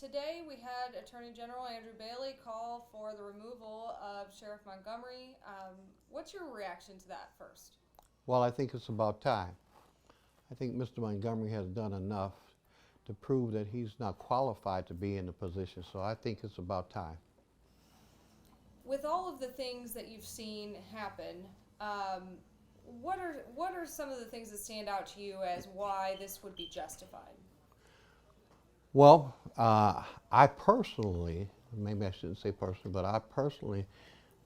Today we had Attorney General Andrew Bailey call for the removal of Sheriff Montgomery. What's your reaction to that first? Well, I think it's about time. I think Mr. Montgomery has done enough to prove that he's not qualified to be in the position, so I think it's about time. With all of the things that you've seen happen, what are some of the things that stand out to you as why this would be justified? Well, I personally, maybe I shouldn't say personally, but I personally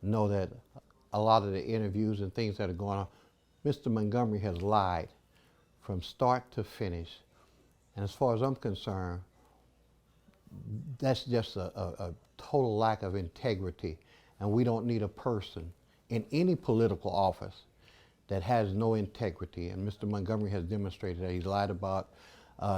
know that a lot of the interviews and things that are going on, Mr. Montgomery has lied from start to finish. And as far as I'm concerned, that's just a total lack of integrity. And we don't need a person in any political office that has no integrity. And Mr. Montgomery has demonstrated that. He's lied about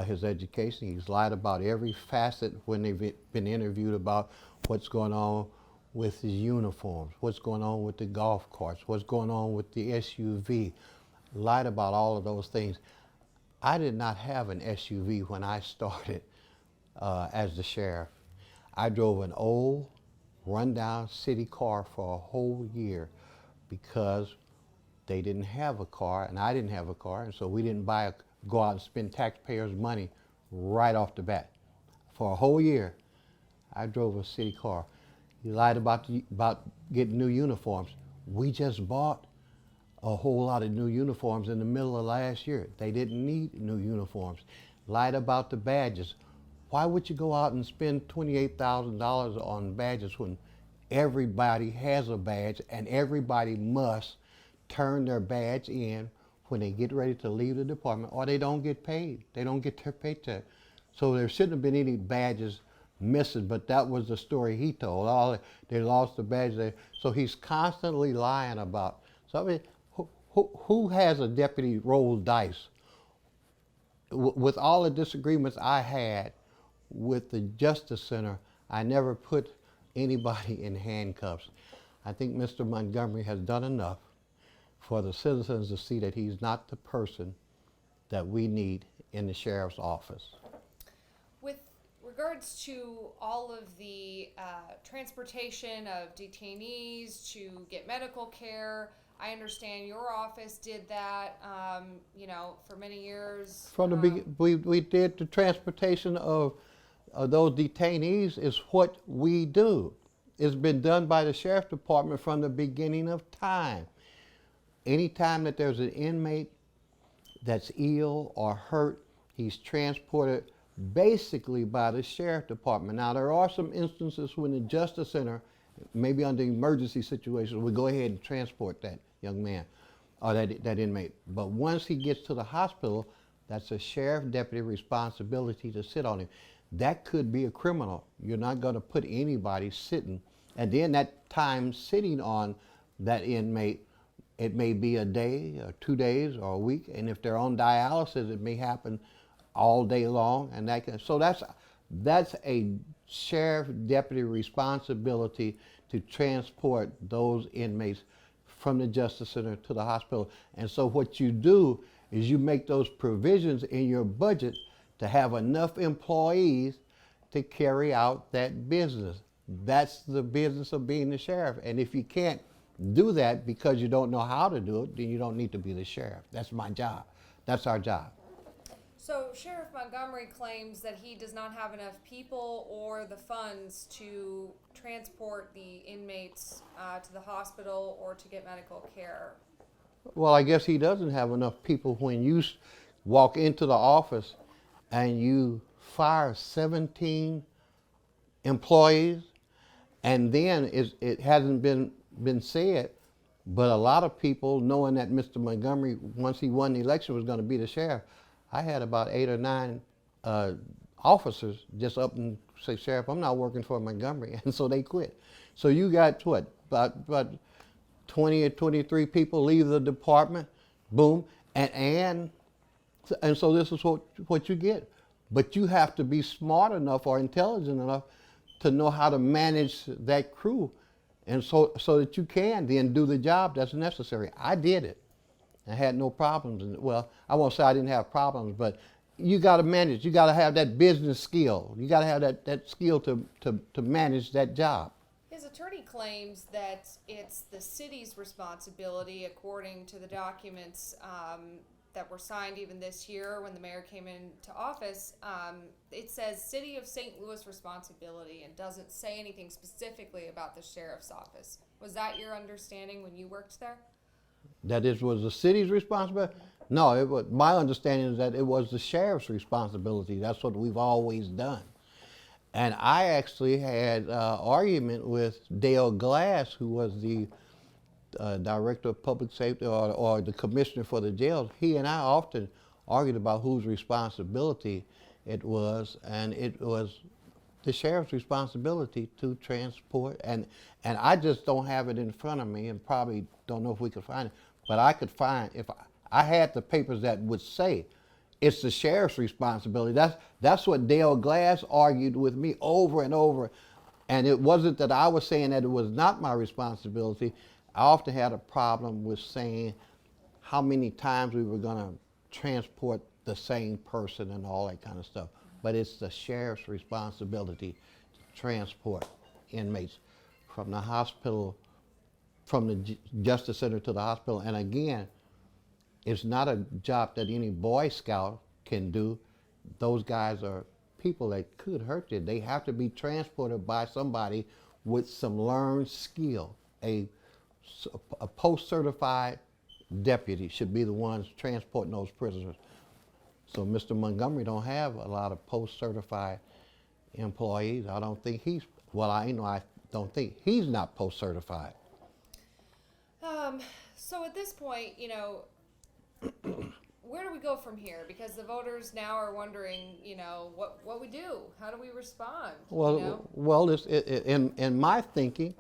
his education. He's lied about every facet when they've been interviewed about what's going on with his uniforms, what's going on with the golf carts, what's going on with the SUV. Lied about all of those things. I did not have an SUV when I started as the sheriff. I drove an old, rundown city car for a whole year because they didn't have a car and I didn't have a car, and so we didn't go out and spend taxpayers' money right off the bat. For a whole year, I drove a city car. He lied about getting new uniforms. We just bought a whole lot of new uniforms in the middle of last year. They didn't need new uniforms. Lied about the badges. Why would you go out and spend $28,000 on badges when everybody has a badge and everybody must turn their badge in when they get ready to leave the department, or they don't get paid. They don't get their paycheck. So there shouldn't have been any badges missing, but that was the story he told. They lost the badge. So he's constantly lying about. So I mean, who has a deputy roll dice? With all the disagreements I had with the Justice Center, I never put anybody in handcuffs. I think Mr. Montgomery has done enough for the citizens to see that he's not the person that we need in the sheriff's office. With regards to all of the transportation of detainees to get medical care, I understand your office did that, for many years. From the beginning, we did the transportation of those detainees is what we do. It's been done by the sheriff's department from the beginning of time. Anytime that there's an inmate that's ill or hurt, he's transported basically by the sheriff department. Now, there are some instances when the Justice Center, maybe under emergency situations, we go ahead and transport that young man or that inmate. But once he gets to the hospital, that's a sheriff deputy responsibility to sit on him. That could be a criminal. You're not going to put anybody sitting, and then that time sitting on that inmate, it may be a day or 2 days or a week, and if they're on dialysis, it may happen all day long. And so that's a sheriff deputy responsibility to transport those inmates from the Justice Center to the hospital. And so what you do is you make those provisions in your budget to have enough employees to carry out that business. That's the business of being the sheriff. And if you can't do that because you don't know how to do it, then you don't need to be the sheriff. That's my job. That's our job. So Sheriff Montgomery claims that he does not have enough people or the funds to transport the inmates to the hospital or to get medical care. Well, I guess he doesn't have enough people when you walk into the office and you fire 17 employees, and then it hasn't been said, but a lot of people, knowing that Mr. Montgomery, once he won the election, was going to be the sheriff, I had about 8 or 9 officers just up and say, Sheriff, I'm not working for Montgomery, and so they quit. So you got what, about 20 or 23 people leave the department, boom, and so this is what you get. But you have to be smart enough or intelligent enough to know how to manage that crew, and so that you can then do the job that's necessary. I did it. I had no problems. Well, I won't say I didn't have problems, but you got to manage. You got to have that business skill. You got to have that skill to manage that job. His attorney claims that it's the city's responsibility, according to the documents that were signed even this year when the mayor came into office. It says City of St. Louis responsibility and doesn't say anything specifically about the sheriff's office. Was that your understanding when you worked there? That it was the city's responsibility? No, it was, my understanding is that it was the sheriff's responsibility. That's what we've always done. And I actually had an argument with Dale Glass, who was the director of public safety or the commissioner for the jails. He and I often argued about whose responsibility it was, and it was the sheriff's responsibility to transport. And I just don't have it in front of me, and probably don't know if we could find it, but I could find, if I had the papers that would say it's the sheriff's responsibility. That's what Dale Glass argued with me over and over. And it wasn't that I was saying that it was not my responsibility. I often had a problem with saying how many times we were going to transport the same person and all that kind of stuff. But it's the sheriff's responsibility to transport inmates from the hospital, from the Justice Center to the hospital. And again, it's not a job that any Boy Scout can do. Those guys are people that could hurt you. They have to be transported by somebody with some learned skill. A post-certified deputy should be the ones transporting those prisoners. So Mr. Montgomery don't have a lot of post-certified employees. I don't think he's, well, I don't think he's not post-certified. So at this point, where do we go from here? Because the voters now are wondering, what we do. How do we respond? Well, in my thinking,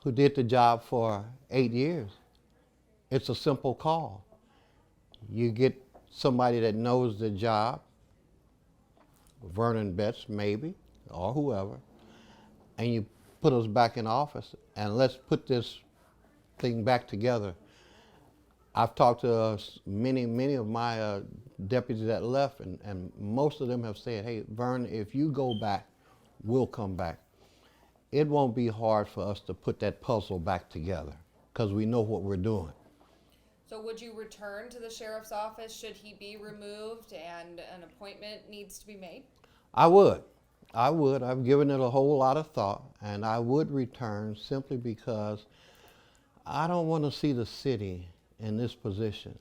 who did the job for 8 years, it's a simple call. You get somebody that knows the job, Vernon Betts maybe, or whoever, and you put us back in office, and let's put this thing back together. I've talked to many of my deputies that left, and most of them have said, hey, Vern, if you go back, we'll come back. It won't be hard for us to put that puzzle back together because we know what we're doing. So would you return to the sheriff's office should he be removed and an appointment needs to be made? I would. I've given it a whole lot of thought, and I would return simply because I don't want to see the city in this position.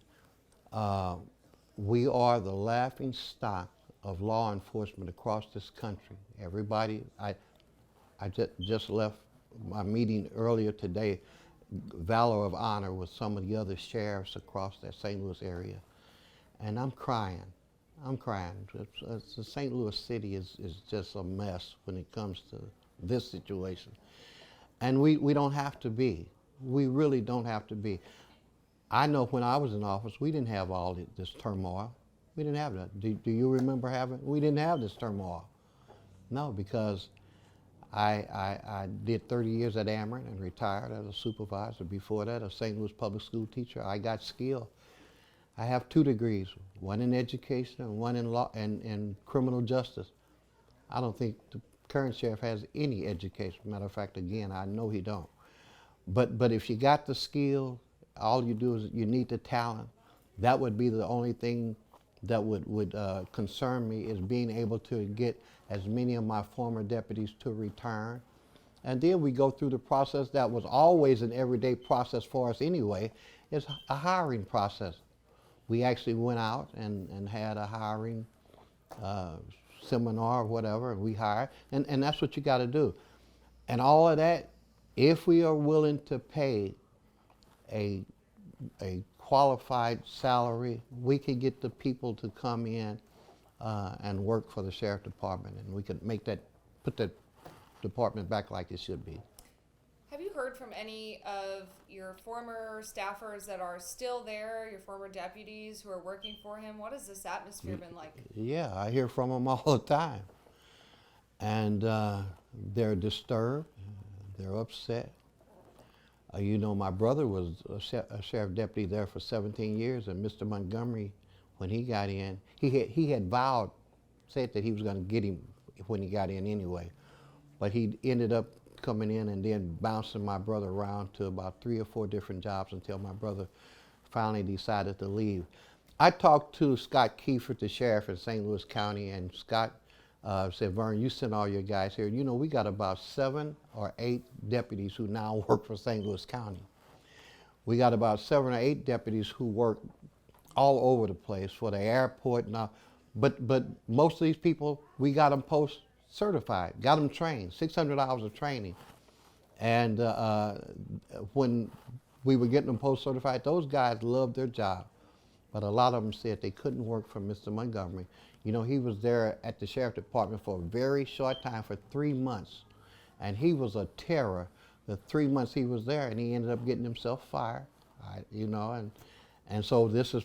We are the laughing stock of law enforcement across this country. Everybody, I just left my meeting earlier today, Valor of Honor with some of the other sheriffs across that St. Louis area. And I'm crying. The St. Louis city is just a mess when it comes to this situation. And we don't have to be. We really don't have to be. I know when I was in office, we didn't have all this turmoil. We didn't have that. Do you remember we didn't have this turmoil. No, because I did 30 years at Ameren and retired as a supervisor. Before that, a St. Louis public school teacher. I got skill. I have 2 degrees, one in education and one in law and criminal justice. I don't think the current sheriff has any education. Matter of fact, again, I know he don't. But if you got the skill, all you do is you need the talent. That would be the only thing that would concern me, is being able to get as many of my former deputies to return. And then we go through the process that was always an everyday process for us anyway, is a hiring process. We actually went out and had a hiring seminar or whatever, and we hired, and that's what you got to do. And all of that, if we are willing to pay a qualified salary, we can get the people to come in and work for the sheriff department, and we can put that department back like it should be. Have you heard from any of your former staffers that are still there, your former deputies who are working for him? What has this atmosphere been like? Yeah, I hear from them all the time. And they're disturbed, they're upset. My brother was a sheriff deputy there for 17 years, and Mr. Montgomery, when he got in, he had vowed, said that he was going to get him when he got in anyway. But he ended up coming in and then bouncing my brother around to about 3 or 4 different jobs until my brother finally decided to leave. I talked to Scott Kiefer, the sheriff in St. Louis County, and Scott said, Vern, you sent all your guys here. You know, we got about 7 or 8 deputies who now work for St. Louis County. We got about 7 or 8 deputies who work all over the place for the airport and all. But most of these people, we got them post-certified, got them trained, 600 hours of training. And when we were getting them post-certified, those guys loved their job. But a lot of them said they couldn't work for Mr. Montgomery. You know, he was there at the sheriff department for a very short time, for 3 months. And he was a terror the 3 months he was there, and he ended up getting himself fired, you know. And so this is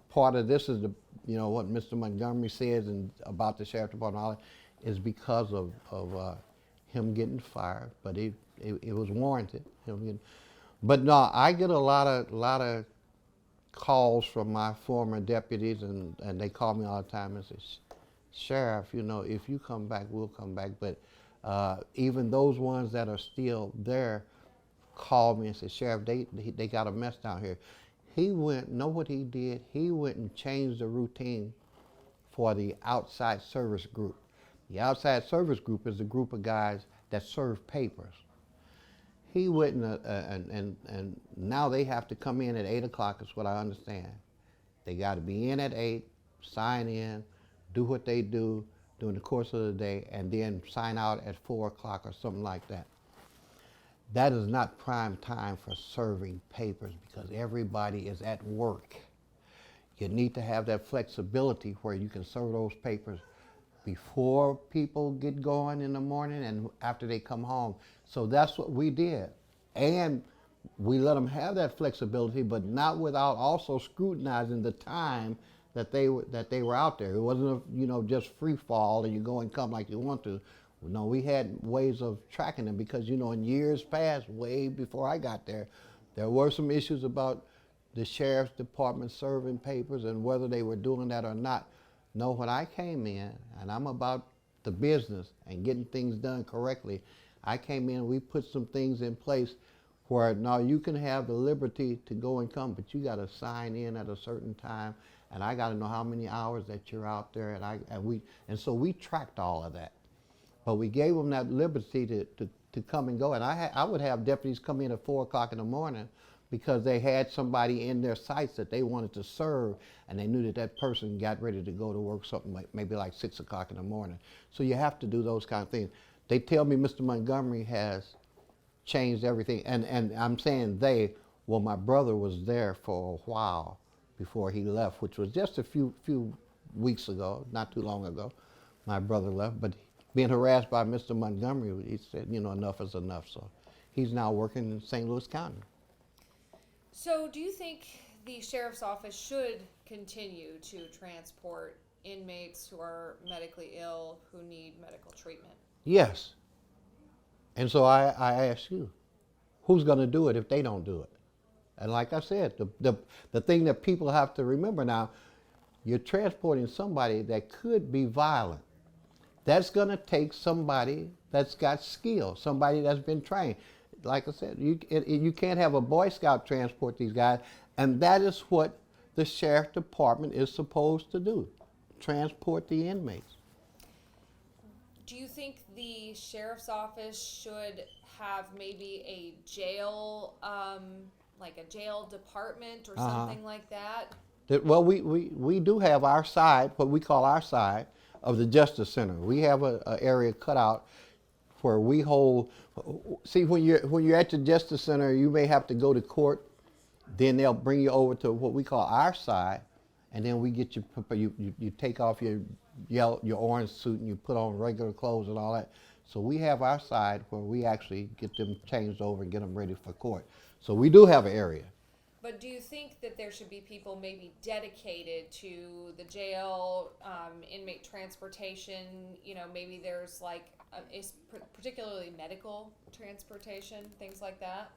part of this is the, you know, what Mr. Montgomery says and about the sheriff department, all that, is because of him getting fired. But it was warranted. But no, I get a lot of calls from my former deputies, and they call me all the time and say, Sheriff, you know, if you come back, we'll come back. But even those ones that are still there call me and say, Sheriff, they got a mess down here. He went, know what he did? He went and changed the routine for the outside service group. The outside service group is a group of guys that serve papers. He went and now they have to come in at 8 o'clock is what I understand. They got to be in at 8, sign in, do what they do during the course of the day, and then sign out at 4 o'clock or something like that. That is not prime time for serving papers because everybody is at work. You need to have that flexibility where you can serve those papers before people get going in the morning and after they come home. So that's what we did. And we let them have that flexibility, but not without also scrutinizing the time that they were out there. It wasn't you know, just free fall and you go and come like you want to. No, we had ways of tracking them because, you know, in years past, way before I got there were some issues about the sheriff's department serving papers and whether they were doing that or not. No, when I came in, and I'm about the business and getting things done correctly, I came in and we put some things in place where now you can have the liberty to go and come, but you got to sign in at a certain time, and I got to know how many hours that you're out there, and so we tracked all of that. But we gave them that liberty to come and go, and I would have deputies come in at 4 o'clock in the morning because they had somebody in their sights that they wanted to serve, and they knew that that person got ready to go to work something like maybe like 6 o'clock in the morning. So you have to do those kind of things. They tell me Mr. Montgomery has changed everything, and I'm saying they, well, my brother was there for a while before he left, which was just a few weeks ago, not too long ago. My brother left, but being harassed by Mr. Montgomery, he said, you know, enough is enough. So he's now working in St. Louis County. So do you think the sheriff's office should continue to transport inmates who are medically ill, who need medical treatment? Yes. And so I ask you, who's going to do it if they don't do it? And like I said, the thing that people have to remember now, you're transporting somebody that could be violent. That's going to take somebody that's got skill, somebody that's been trained. Like I said, you can't have a Boy Scout transport these guys, and that is what the sheriff department is supposed to do, transport the inmates. Do you think the sheriff's office should have maybe a jail, like a jail department or something like that? Well, we do have our side, what we call our side of the Justice Center. We have a area cut out where we hold. See, when you're at the Justice Center, you may have to go to court. Then they'll bring you over to what we call our side, and then we get you take off your orange suit and you put on regular clothes and all that. So we have our side where we actually get them changed over and get them ready for court. So we do have an area. But do you think that there should be people maybe dedicated to the jail, inmate transportation? You know, maybe there's like, particularly medical transportation, things like that?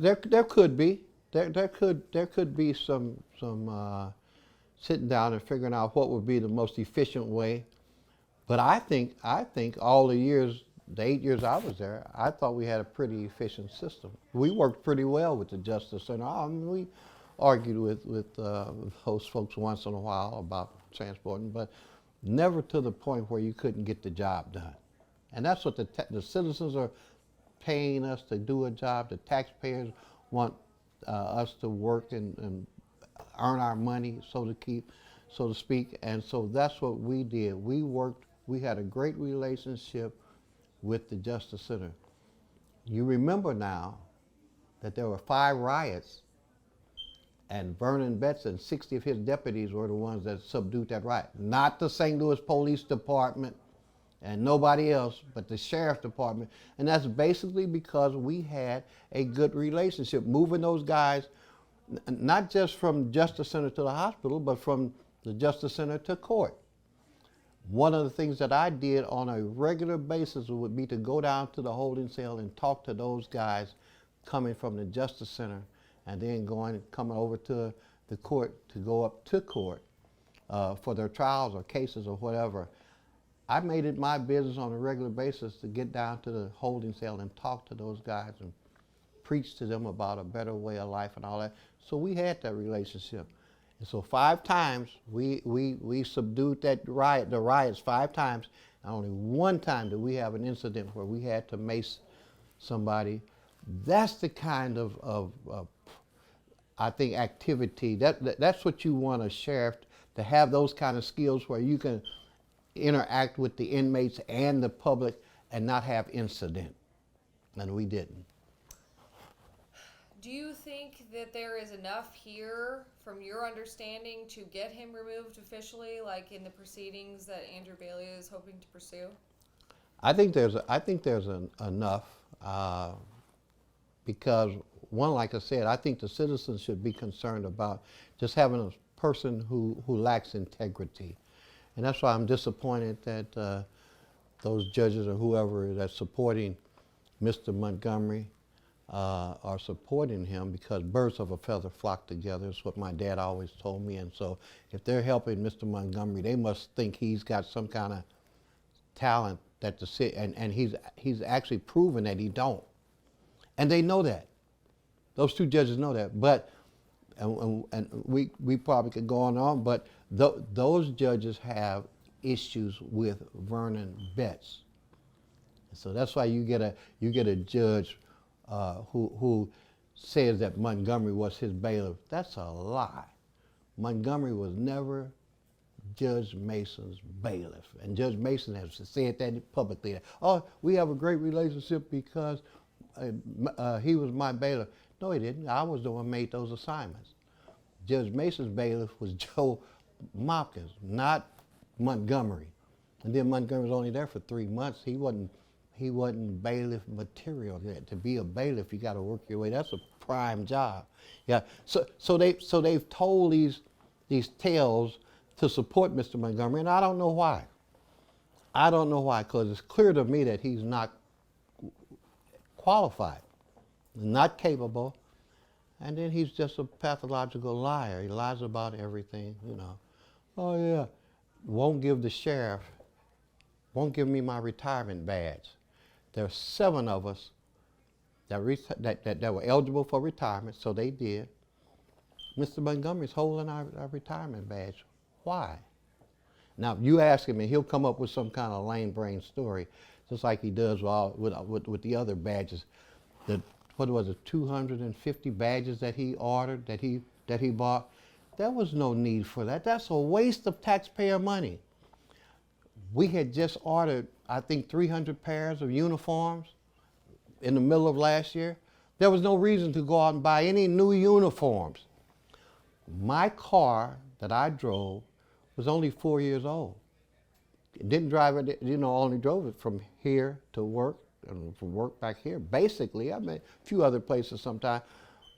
There could be. There could be some sitting down and figuring out what would be the most efficient way. But I think all the 8 years I was there, I thought we had a pretty efficient system. We worked pretty well with the Justice Center. I mean, we argued with those folks once in a while about transporting, but never to the point where you couldn't get the job done. And that's what the citizens are paying us to do a job. The taxpayers want us to work and earn our money, so to speak. And so that's what we did. We worked. We had a great relationship with the Justice Center. You remember now that there were 5 riots, and Vernon Betts and 60 of his deputies were the ones that subdued that riot. Not the St. Louis Police Department and nobody else, but the Sheriff Department. And that's basically because we had a good relationship, moving those guys not just from Justice Center to the hospital, but from the Justice Center to court. One of the things that I did on a regular basis would be to go down to the holding cell and talk to those guys coming from the Justice Center and then coming over to the court to go up to court for their trials or cases or whatever. I made it my business on a regular basis to get down to the holding cell and talk to those guys and preach to them about a better way of life and all that. So we had that relationship. And so 5 times we subdued the riots 5 times. And only 1 time did we have an incident where we had to mace somebody. That's the kind of I think activity, that's what you want a sheriff to have, those kind of skills where you can interact with the inmates and the public and not have incident. And we didn't. Do you think that there is enough here, from your understanding, to get him removed officially, like in the proceedings that Andrew Bailey is hoping to pursue? I think there's enough because, one, like I said, I think the citizens should be concerned about just having a person who lacks integrity. And that's why I'm disappointed that those judges or whoever that's supporting Mr. Montgomery are supporting him, because birds of a feather flock together. It's what my dad always told me. And so if they're helping Mr. Montgomery, they must think he's got some kind of talent that the city, and he's actually proven that he don't. And they know that. Those 2 judges know that. But and we probably could go on, but those judges have issues with Vernon Betts. So that's why you get a judge who says that Montgomery was his bailiff. That's a lie. Montgomery was never Judge Mason's bailiff, and Judge Mason has said that publicly. Oh, we have a great relationship because he was my bailiff. No, he didn't. I was the one who made those assignments. Judge Mason's bailiff was Joe Mopkins, not Montgomery. And then Montgomery was only there for 3 months. He wasn't bailiff material. To be a bailiff, you got to work your way. That's a prime job. Yeah. So they've told these tales to support Mr. Montgomery, and I don't know why. I don't know why, because it's clear to me that he's not qualified, not capable, and then he's just a pathological liar. He lies about everything, you know. Oh yeah, won't give me my retirement badge. There are 7 of us that were eligible for retirement, so they did. Mr. Montgomery's holding our retirement badge. Why? Now, you ask him, and he'll come up with some kind of lame brain story, just like he does with the other badges. What was it, 250 badges that he ordered, that he bought? There was no need for that. That's a waste of taxpayer money. We had just ordered, I think, 300 pairs of uniforms in the middle of last year. There was no reason to go out and buy any new uniforms. My car that I drove was only 4 years old. Didn't drive it, only drove it from here to work and from work back here. Basically, I mean, a few other places sometimes,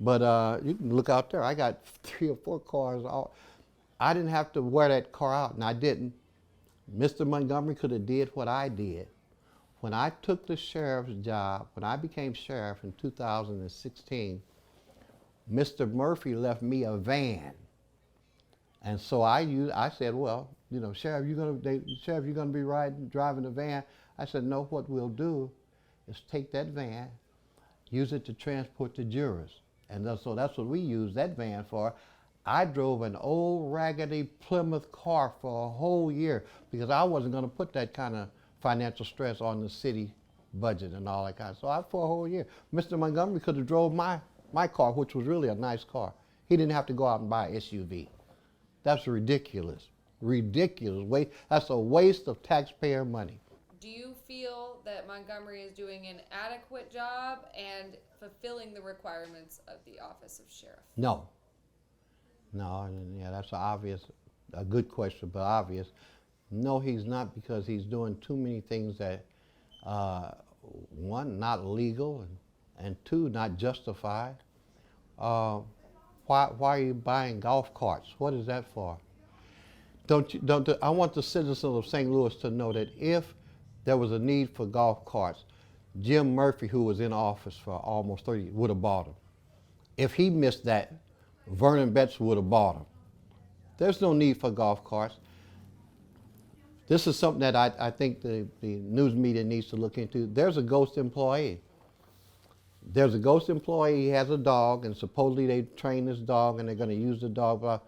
but you can look out there. I got 3 or 4 cars. I didn't have to wear that car out, and I didn't. Mr. Montgomery could have did what I did. When I took the sheriff's job, when I became sheriff in 2016, Mr. Murphy left me a van. And so I said, well, you know, Sheriff, Sheriff, you're gonna be driving the van. I said, no, what we'll do is take that van, use it to transport the jurors. And so that's what we used that van for. I drove an old raggedy Plymouth car for a whole year because I wasn't gonna put that kind of financial stress on the city budget and all that kind of. So for a whole year, Mr. Montgomery could have drove my car, which was really a nice car. He didn't have to go out and buy an SUV. That's ridiculous. Ridiculous. That's a waste of taxpayer money. Do you feel that Montgomery is doing an adequate job and fulfilling the requirements of the office of sheriff? No. No, yeah, that's a good question, but obvious. No, he's not, because he's doing too many things that, one, not legal, and two, not justified. Why are you buying golf carts? What is that for? I want the citizens of St. Louis to know that if there was a need for golf carts, Jim Murphy, who was in office for almost 30 years, would have bought them. If he missed that, Vernon Betts would have bought them. There's no need for golf carts. This is something that I think the news media needs to look into. There's a ghost employee. There's a ghost employee, he has a dog, and supposedly they train this dog and they're going to use the dog,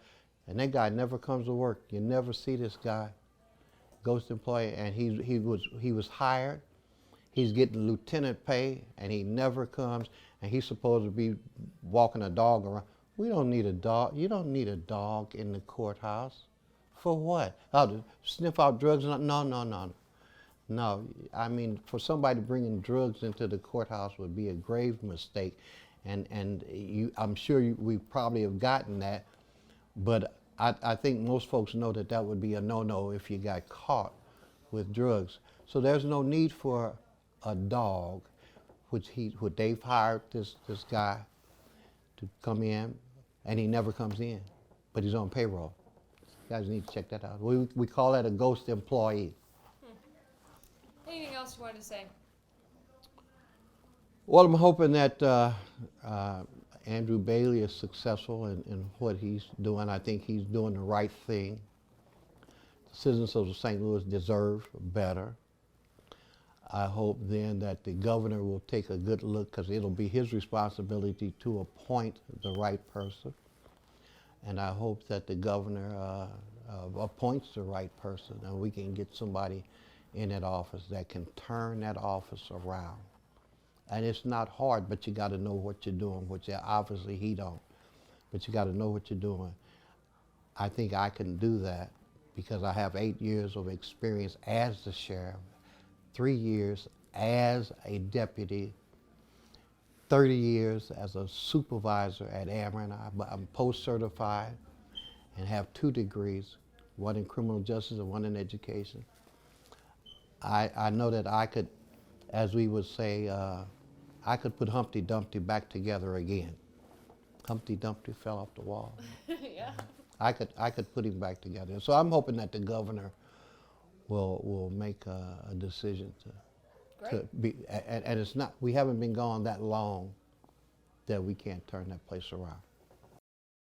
and that guy never comes to work. You never see this guy, ghost employee, and he was hired. He's getting lieutenant pay, and he never comes, and he's supposed to be walking a dog around. We don't need a dog. You don't need a dog in the courthouse. For what? Oh, to sniff out drugs? No. No, I mean, for somebody bringing drugs into the courthouse would be a grave mistake, and I'm sure we probably have gotten that, but I think most folks know that would be a no-no if you got caught with drugs. So there's no need for a dog, which they've hired this guy to come in, and he never comes in, but he's on payroll. You guys need to check that out. We call that a ghost employee. Anything else you wanted to say? Well, I'm hoping that Andrew Bailey is successful in what he's doing. I think he's doing the right thing. The citizens of St. Louis deserve better. I hope then that the governor will take a good look, because it'll be his responsibility to appoint the right person. And I hope that the governor appoints the right person, and we can get somebody in that office that can turn that office around. And it's not hard, but you got to know what you're doing, which obviously he don't. But you got to know what you're doing. I think I can do that because I have 8 years of experience as the sheriff, 3 years as a deputy, 30 years as a supervisor at Ameren. I'm post-certified and have 2 degrees, one in criminal justice and one in education. I know that I could, as we would say, I could put Humpty Dumpty back together again. Humpty Dumpty fell off the wall. Yeah. I could put him back together. So I'm hoping that the governor will make a decision to be, and it's not, we haven't been gone that long that we can't turn that place around.